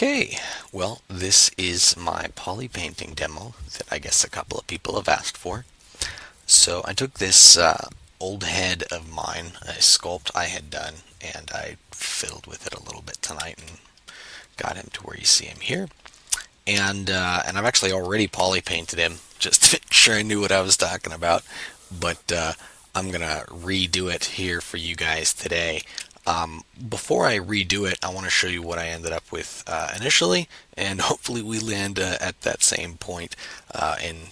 Okay, well, this is my poly painting demo that I guess a couple of people have asked for. So I took this old head of mine, a sculpt I had done, and I fiddled with it a little bit tonight and got him to where you see him here. And I've actually already poly painted him just to make sure I knew what I was talking about. But I'm gonna redo it here for you guys today. Before I redo it, I want to show you what I ended up with initially, and hopefully we land at that same point in,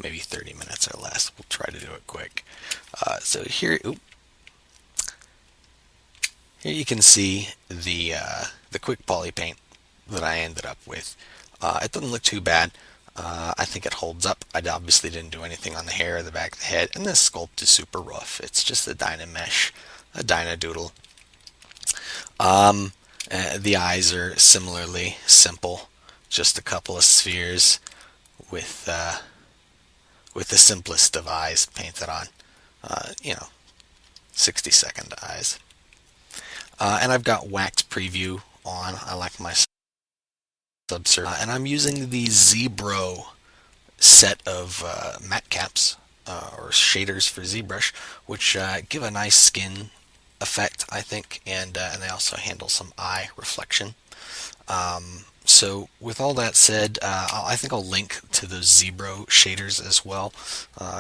maybe 30 minutes or less. We'll try to do it quick. So here you can see the quick poly paint that I ended up with. It doesn't look too bad. I think it holds up. I obviously didn't do anything on the hair or the back of the head, and this sculpt is super rough. It's just a Dynamesh, a Dynadoodle. The eyes are similarly simple, just a couple of spheres with with the simplest of eyes painted on. Uh, you know, 60-second eyes. And I've got wax preview on. I like my subsurface, and I'm using the Zebro set of matte caps or shaders for ZBrush, which give a nice skin effect, I think, and they also handle some eye reflection. So with all that said, I think I'll link to those Zebro shaders as well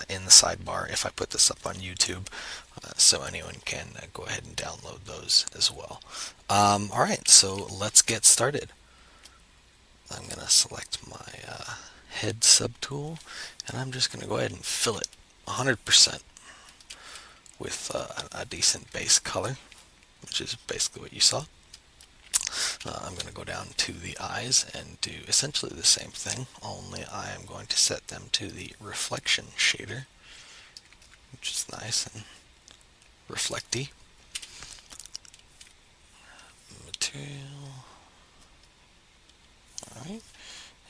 in the sidebar if I put this up on YouTube, so anyone can go ahead and download those as well. Alright, so let's get started. I'm going to select my head subtool, and I'm just going to go ahead and fill it 100% with a decent base color, which is basically what you saw. I'm going to go down to the eyes and do essentially the same thing, only I am going to set them to the reflection shader, which is nice and reflecty. Material. Alright,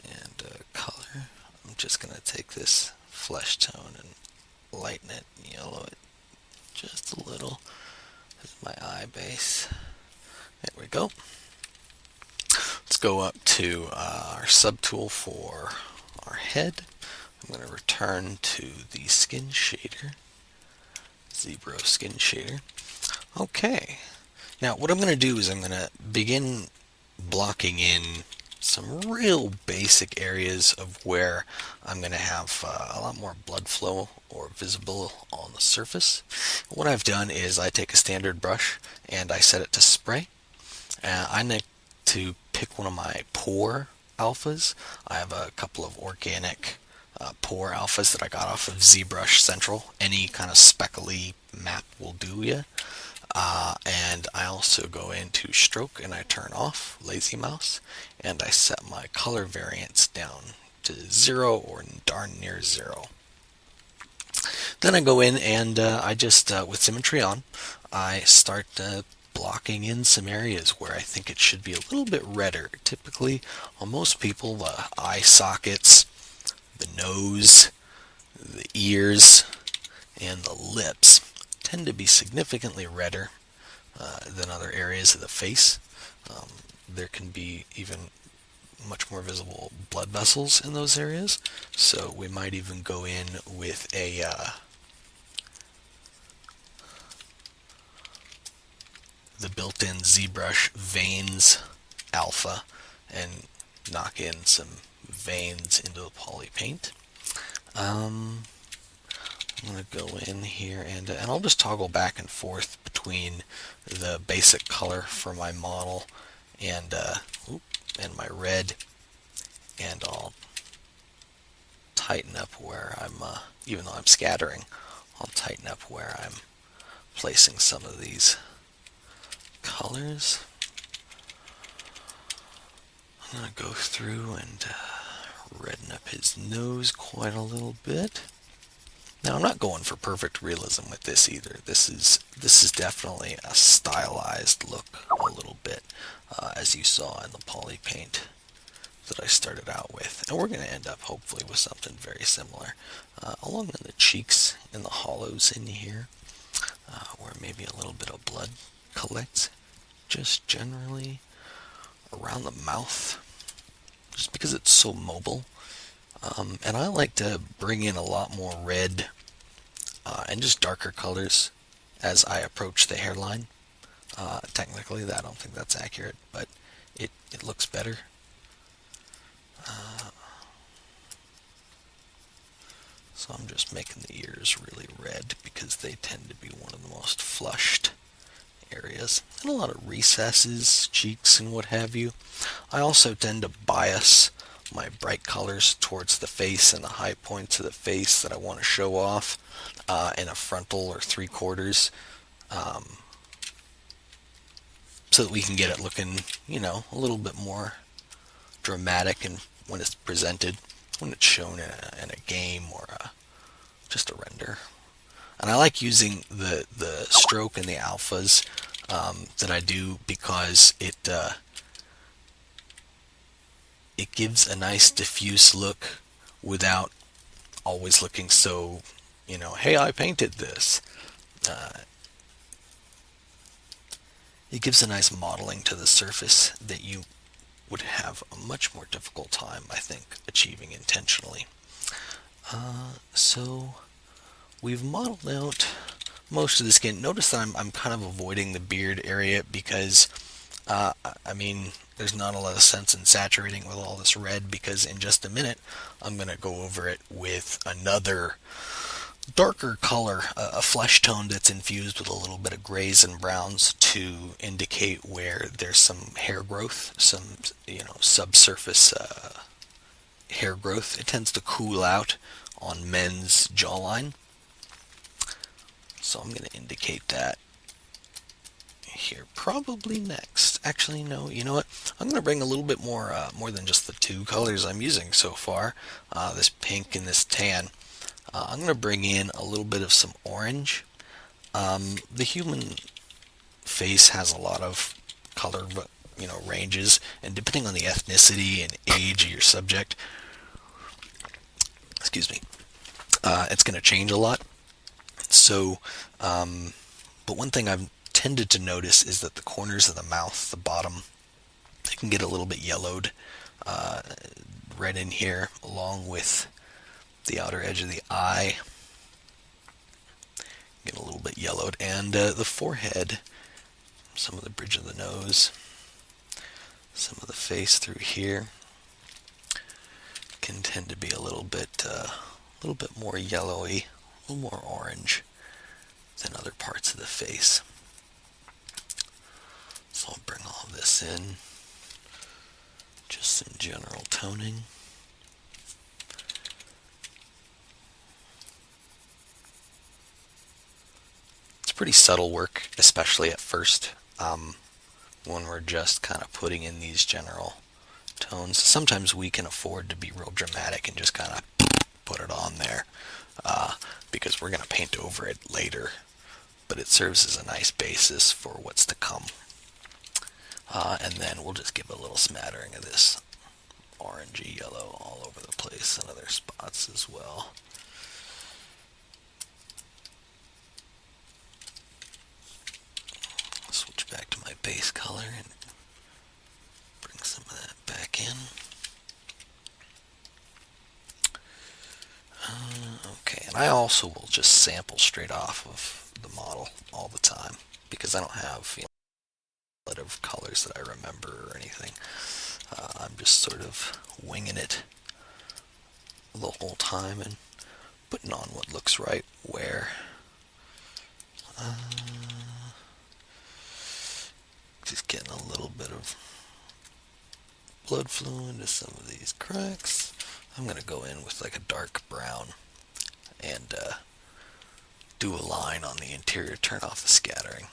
and color. I'm just going to take this flesh tone and lighten it and yellow it just a little as my eye base. There we go. Let's go up to our subtool for our head. I'm going to return to the skin shader, Zebro skin shader. Okay, now what I'm going to do is I'm going to begin blocking in some real basic areas of where I'm going to have a lot more blood flow or visible on the surface. What I've done is I take a standard brush and I set it to spray. I need to pick one of my pore alphas. I have a couple of organic pore alphas that I got off of ZBrush Central. Any kind of speckly map will do ya. And I also go into stroke and I turn off lazy mouse and I set my color variance down to 0 or darn near 0. Then I go in and I just, with symmetry on, I start blocking in some areas where I think it should be a little bit redder. Typically, on most people, the eye sockets, the nose, the ears, and the lips tend to be significantly redder than other areas of the face. There can be even much more visible blood vessels in those areas, so we might even go in with the built-in ZBrush Veins Alpha and knock in some veins into the poly paint. I'm going to go in here and I'll just toggle back and forth between the basic color for my model and my red, and I'll tighten up where I'm, even though I'm scattering, I'll tighten up where I'm placing some of these colors. I'm going to go through and redden up his nose quite a little bit. Now I'm not going for perfect realism with this either. This is definitely a stylized look a little bit, as you saw in the poly paint that I started out with. And we're going to end up hopefully with something very similar along in the cheeks and the hollows in here, where maybe a little bit of blood collects just generally around the mouth, just because it's so mobile. And I like to bring in a lot more red and just darker colors as I approach the hairline. Technically, I don't think that's accurate, but it looks better. So I'm just making the ears really red because they tend to be one of the most flushed areas. And a lot of recesses, cheeks, and what have you. I also tend to bias my bright colors towards the face and the high points of the face that I want to show off in a frontal or three-quarters, so that we can get it looking, a little bit more dramatic and when it's presented, when it's shown in a game or just a render. And I like using the stroke and the alphas that I do because it gives a nice diffuse look without always looking so, hey, I painted this. It gives a nice modeling to the surface that you would have a much more difficult time, I think, achieving intentionally. So we've modeled out most of the skin. Notice that I'm kind of avoiding the beard area because, there's not a lot of sense in saturating with all this red, because in just a minute I'm going to go over it with another darker color, a flesh tone that's infused with a little bit of grays and browns to indicate where there's some hair growth, some subsurface hair growth. It tends to cool out on men's jawline, so I'm going to indicate that here probably next. Actually, no, you know what? I'm going to bring a little bit more than just the two colors I'm using so far, this pink and this tan. I'm going to bring in a little bit of some orange. The human face has a lot of color, ranges, and depending on the ethnicity and age of your subject, excuse me, it's going to change a lot. So, but one thing I've tended to notice is that the corners of the mouth, the bottom, they can get a little bit yellowed, right in here, along with the outer edge of the eye, get a little bit yellowed, and the forehead, some of the bridge of the nose, some of the face through here can tend to be a little bit more yellowy, a little more orange than other parts of the face. So I'll bring all of this in, just some general toning. It's pretty subtle work, especially at first, when we're just kind of putting in these general tones. Sometimes we can afford to be real dramatic and just kind of put it on there, because we're going to paint over it later, but it serves as a nice basis for what's to come. And then we'll just give a little smattering of this orangey yellow all over the place and other spots as well. Switch back to my base color and bring some of that back in. Okay, and I also will just sample straight off of the model all the time because I don't have a lot of colors that I remember or anything. I'm just sort of winging it the whole time and putting on what looks right where. Just getting a little bit of blood flow into some of these cracks. I'm going to go in with like a dark brown and do a line on the interior, turn off the scattering,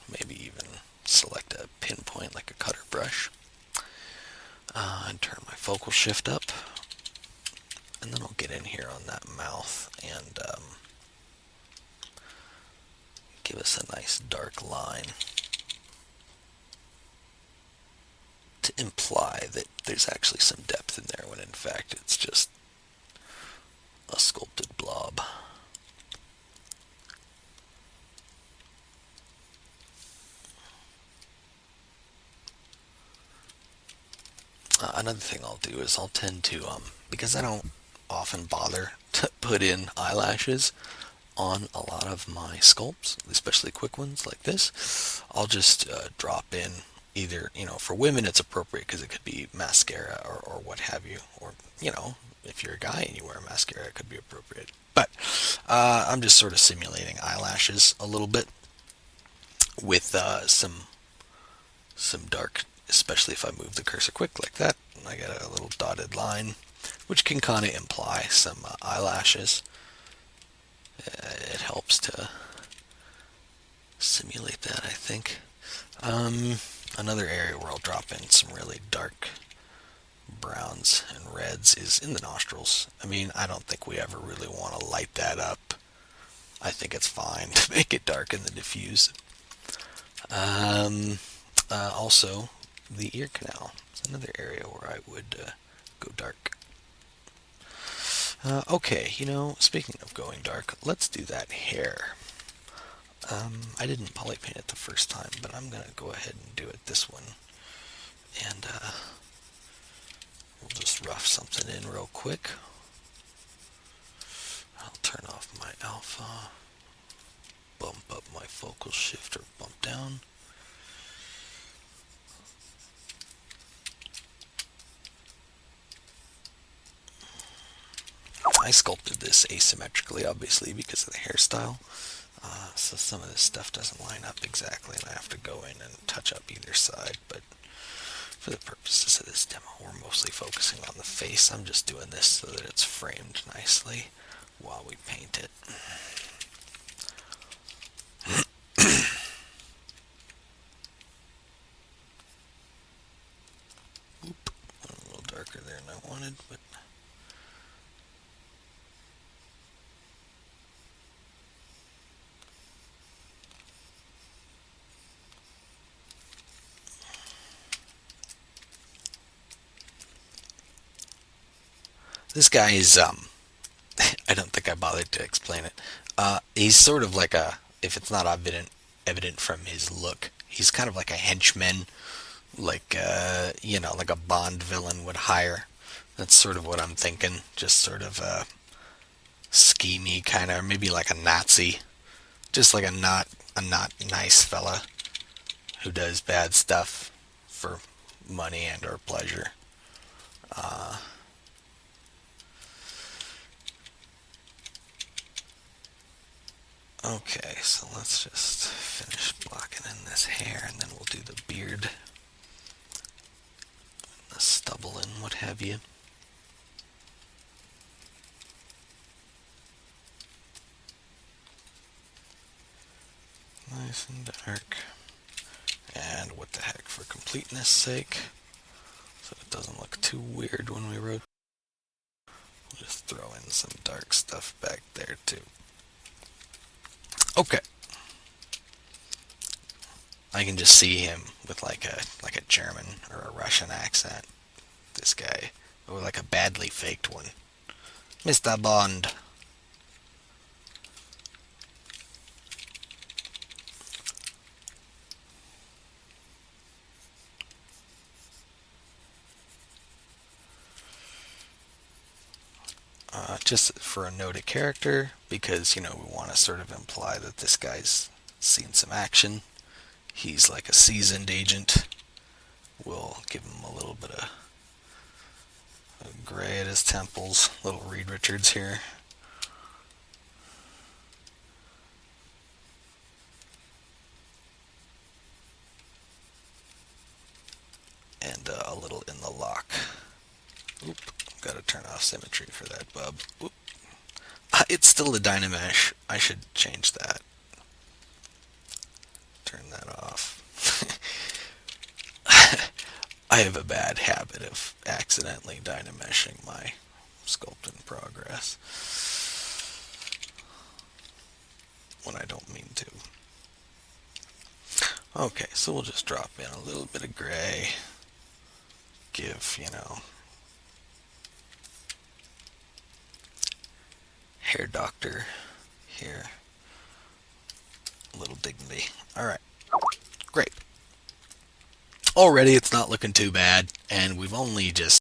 maybe even select a pinpoint like a cutter brush, and turn my focal shift up, and then I'll get in here on that mouth and give us a nice dark line to imply that there's actually some depth in there when in fact it's just a sculpted blob. Another thing I'll do is I'll tend to, because I don't often bother to put in eyelashes on a lot of my sculpts, especially quick ones like this, I'll just drop in either, for women it's appropriate because it could be mascara or what have you, or, if you're a guy and you wear mascara, it could be appropriate. But I'm just sort of simulating eyelashes a little bit with some dark, especially if I move the cursor quick like that. I get a little dotted line, which can kind of imply some eyelashes. It helps to simulate that, I think. Another area where I'll drop in some really dark browns and reds is in the nostrils. I mean, I don't think we ever really want to light that up. I think it's fine to make it dark in the diffuse. Also, the ear canal is another area where I would go dark. Okay, speaking of going dark, let's do that hair. I didn't poly paint it the first time, but I'm going to go ahead and do it this one. And we'll just rough something in real quick. I'll turn off my alpha, bump up my focal shift or bump down. I sculpted this asymmetrically, obviously, because of the hairstyle. So some of this stuff doesn't line up exactly, and I have to go in and touch up either side. But for the purposes of this demo, we're mostly focusing on the face. I'm just doing this so that it's framed nicely while we paint it. Oop, a little darker there than I wanted, but this guy is I don't think I bothered to explain it. He's sort of like if it's not evident from his look, he's kind of like a henchman, like like a Bond villain would hire. That's sort of what I'm thinking. Just sort of a schemy kind of, maybe like a Nazi, just like a not nice fella who does bad stuff for money and or pleasure. Uh, okay, so let's just finish blocking in this hair, and then we'll do the beard, the stubble, and what have you. Nice and dark. And what the heck, for completeness sake, so it doesn't look too weird when we rotate, we'll just throw in some dark stuff back there too. Okay. I can just see him with like a German or a Russian accent. This guy, or like a badly faked one. Mr. Bond. Just for a note of character, because we want to sort of imply that this guy's seen some action. He's like a seasoned agent. We'll give him a little bit of gray at his temples. Little Reed Richards here. And a little in the lock. Oop, gotta turn off symmetry for that bub. Oop. It's still a Dynamesh. I should change that. Turn that off. I have a bad habit of accidentally Dynameshing my sculpt in progress when I don't mean to. Okay, so we'll just drop in a little bit of gray. Give, hair doctor here a little dignity. Alright, great. already it's not looking too bad, and we've only just